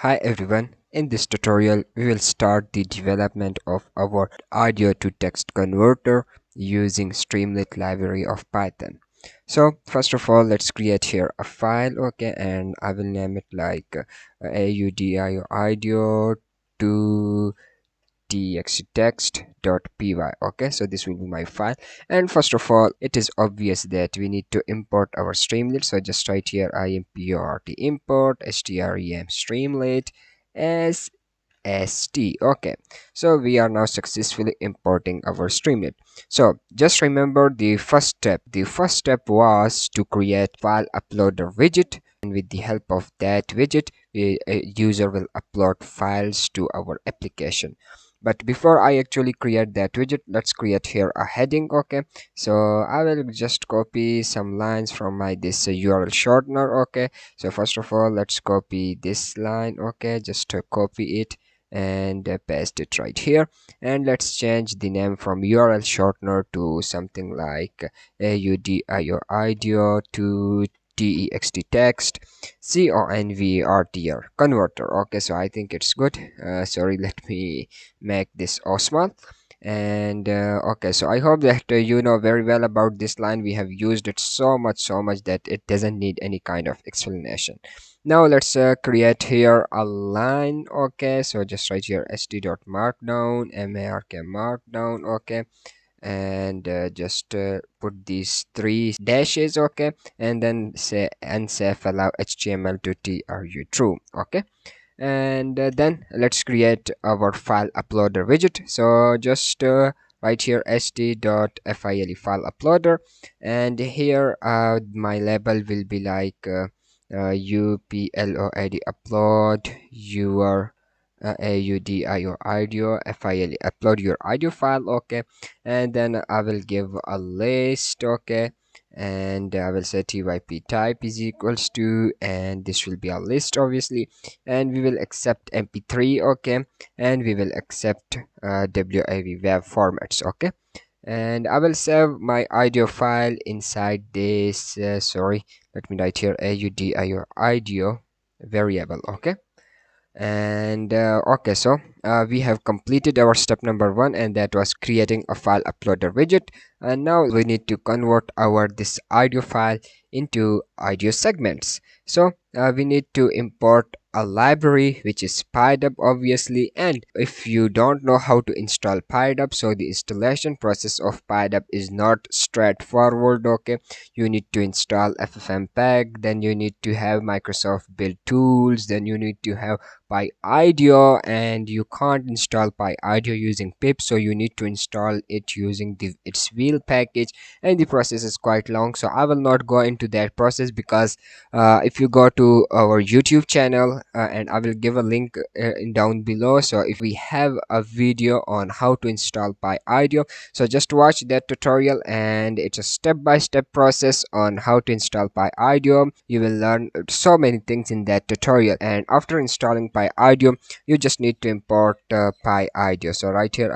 Hi everyone, in this tutorial we will start the development of our audio to text converter using Streamlit library of Python. So first of all, let's create here a file, okay, and I will name it like audio to txt.py. Okay, so this will be my file, and first of all it is obvious that we need to import our streamlit. So just write here import strem streamlit as st. Okay, so we are now successfully importing our streamlit. So just remember the first step was to create file uploader widget, and with the help of that widget a user will upload files to our application. But before I actually create that widget, let's create here a heading. Okay, so I will just copy some lines from my this url shortener. Okay, so first of all let's copy this line. Okay, just copy it and paste it right here, and let's change the name from url shortener to something like audio to text text converter. Okay, so I think it's good. Sorry, let me make this osmal. And okay, so I hope that you know very well about this line. We have used it so much that it doesn't need any kind of explanation. Now let's create here a line. Okay, so just write here st.markdown markdown. Okay, and just put these three dashes. Okay, and then say unsafe allow html to tru true. Okay, and then let's create our file uploader widget. So just write here st.file file uploader, and here my label will be like upload upload your audio file upload your audio file. Okay, and then I will give a list. Okay, and I will say typ type is equals to, and this will be a list obviously, and we will accept mp3. Okay, and we will accept wav web formats. Okay, and I will save my audio file inside this sorry, let me write here audio variable. Okay, and okay, so we have completed our step number one, and that was creating a file uploader widget. And now we need to convert our this audio file into audio segments. So we need to import a library which is PyDub obviously. And if you don't know how to install PyDub, so the installation process of PyDub is not straightforward. Okay, you need to install ffmpeg, then you need to have Microsoft build tools, then you need to have PyIdeo, and you can't install PyIdeo using pip, so you need to install it using its wheel package, and the process is quite long, so I will not go into that process. Because if you go to our YouTube channel, and I will give a link in down below, so if we have a video on how to install PyIdeo, so just watch that tutorial, and it's a step-by-step process on how to install PyIdeo. You will learn so many things in that tutorial, and after installing PyIdeo, you just need to import PyIdeo. So right here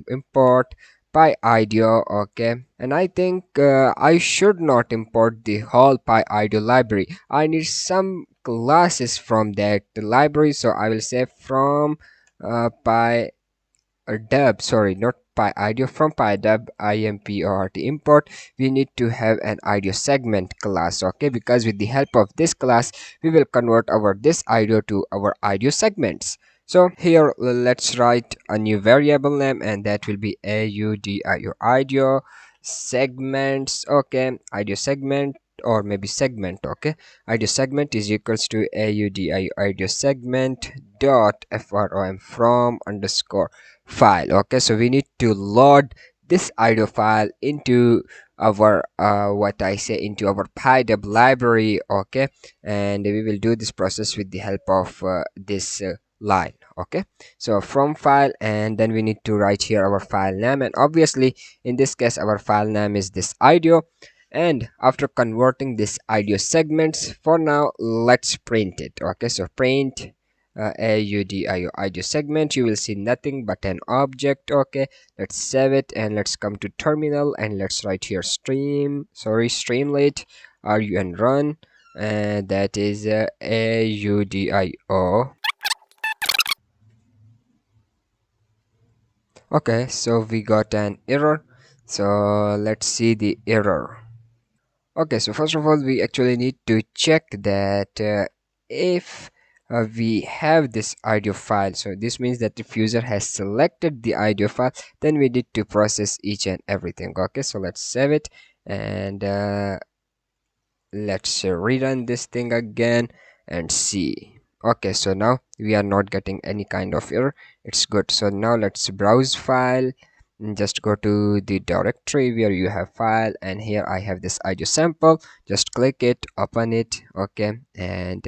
import PyIdeo. Okay, and I think I should not import the whole PyIdeo library. I need some classes from that library, so I will say from PyDub, sorry, not PyIdeo, from PyDub import, we need to have an audio segment class. Okay, because with the help of this class we will convert our this audio to our audio segments. So here let's write a new variable name, and that will be audio segments. Okay, audio segment, or maybe segment. Okay, audio segment is equals to audio segment dot from underscore file. Okay, so we need to load this audio file into our what I say, into our PyDub library. Okay, and we will do this process with the help of this line. Okay, so from file, and then we need to write here our file name, and obviously in this case our file name is this audio. And after converting this audio segments, for now let's print it. Okay, so print audio segment. You will see nothing but an object. Okay, let's save it, and let's come to terminal, and let's write here streamlit and run. and that is audio. Okay, so we got an error. So let's see the error. Okay, so first of all, we actually need to check that if we have this audio file. So this means that if user has selected the audio file, then we need to process each and everything. Okay, so let's save it, and let's rerun this thing again and see. Okay, so now we are not getting any kind of error. It's good. So now let's browse file and just go to the directory where you have file, and here I have this audio sample. Just click it, open it. Okay, and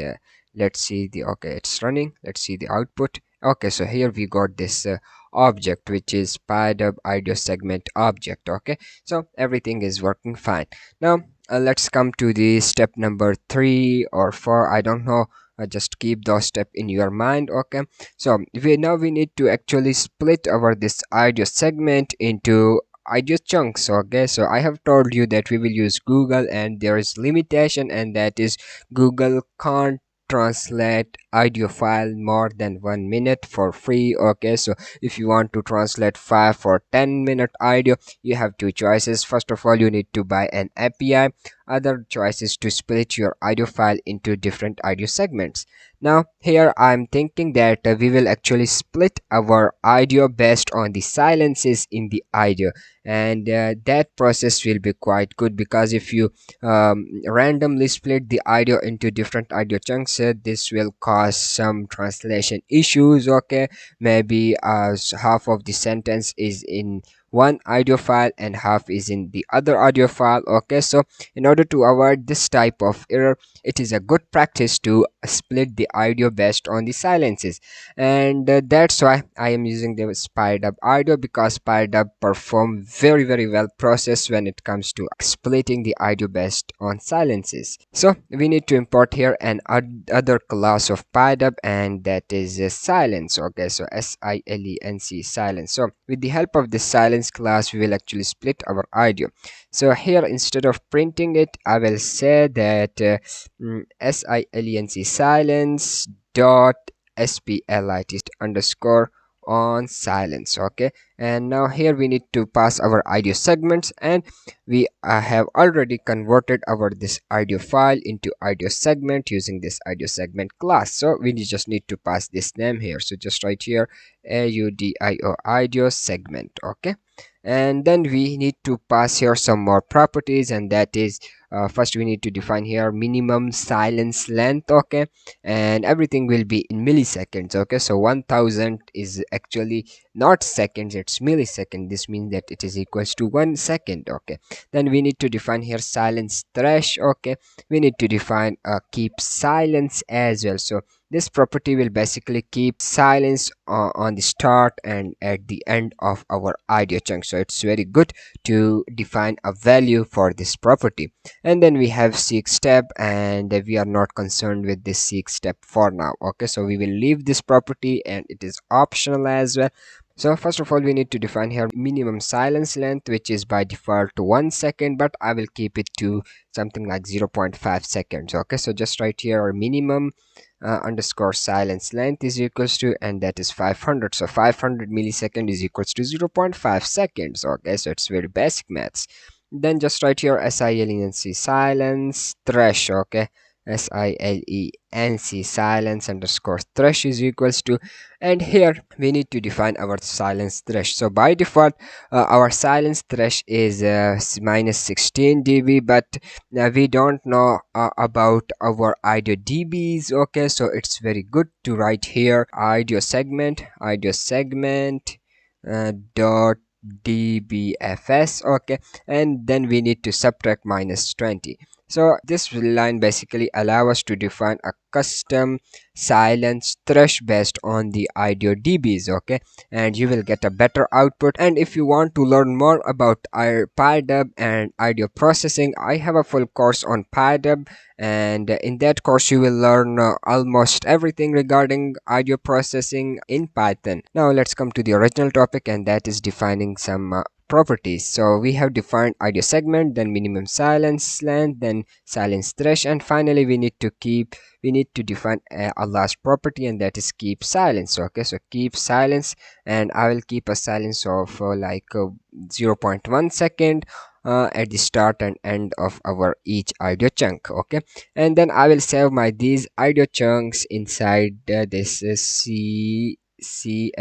let's see the, okay, it's running. Let's see the output. Okay, so here we got this object, which is PyDub audio segment object. Okay, so everything is working fine. Now let's come to the step number 3 or 4, I don't know. Just keep those step in your mind. Okay, so we need to actually split our this audio segment into audio chunks. Okay, so I have told you that we will use Google, and there is limitation, and that is Google can't translate audio file more than 1 minute for free. Okay, so if you want to translate 5 or 10 minute audio, you have two choices. First of all, you need to buy an API. Other choice is to split your audio file into different audio segments. Now here I'm thinking that we will actually split our audio based on the silences in the audio, and that process will be quite good, because if you randomly split the audio into different audio chunks, this will cause some translation issues. Okay, maybe half of the sentence is in one audio file and half is in the other audio file. Okay, so in order to avoid this type of error, it is a good practice to split the audio based on the silences, and that's why I am using the SpiderDub audio, because SpiderDub perform very well process when it comes to splitting the audio based on silences. So we need to import here an other class of PyDub, and that is silence. Okay, so silence, silence. So with the help of this silence class, we will actually split our audio. So here, instead of printing it, I will say that silence silence dot split underscore on silence. Okay, and now here we need to pass our audio segments, and we have already converted our this audio file into audio segment using this audio segment class. So we just need to pass this name here. So just write here audio segment. Okay, and then we need to pass here some more properties, and that is first we need to define here minimum silence length. Okay, and everything will be in milliseconds. Okay, so 1000 is actually not seconds, it's millisecond. This means that it is equals to 1 second. Okay, then we need to define here silence thresh. Okay, we need to define keep silence as well. So this property will basically keep silence on the start and at the end of our audio chunk. So it's very good to define a value for this property. And then we have seek step, and we are not concerned with this seek step for now. Okay, so we will leave this property, and it is optional as well. So first of all, we need to define here minimum silence length, which is by default to 1 second, but I will keep it to something like 0.5 seconds. Okay, so just write here our minimum underscore silence length is equals to, and that is 500. So 500 millisecond is equals to 0.5 seconds. Okay, so it's very basic maths. Then just write here silence silence thresh. Okay, silence silence underscore thresh is equals to, and here we need to define our silence thresh. So by default our silence thresh is minus 16 dB, but we don't know about our audio dBs. Okay, so it's very good to write here audio segment dot dbfs. Okay, and then we need to subtract minus 20. So this line basically allow us to define a custom silence thresh based on the audio dBs. Okay, and you will get a better output. And if you want to learn more about our PyDub and audio processing, I have a full course on PyDub, and in that course you will learn almost everything regarding audio processing in Python. Now let's come to the original topic, and that is defining some properties. So we have defined audio segment, then minimum silence length, then silence thresh, and finally we need to define a last property, and that is keep silence. Okay, so keep silence, and I will keep a silence of like 0.1 second at the start and end of our each audio chunk. Okay, and then I will save my these audio chunks inside this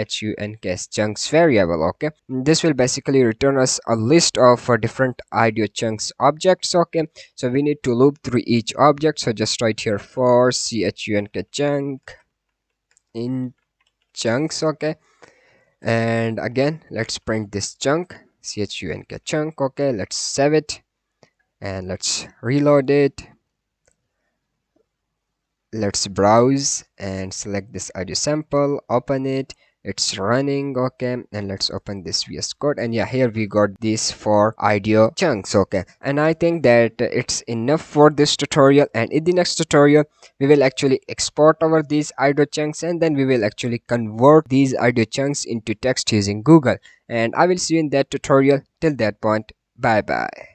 chunk chunks variable. Okay, this will basically return us a list of different audio chunks objects. Okay, so we need to loop through each object, so just write here for chunk chunk in chunks. Okay, and again let's print this chunk chunk chunk. Okay, let's save it and let's reload it. Let's browse and select this audio sample, open it, it's running. Okay, and let's open this VS Code, and yeah, here we got this for audio chunks. Okay, and I think that it's enough for this tutorial, and in the next tutorial we will actually export our these audio chunks, and then we will actually convert these audio chunks into text using Google, and I will see you in that tutorial. Till that point, bye bye.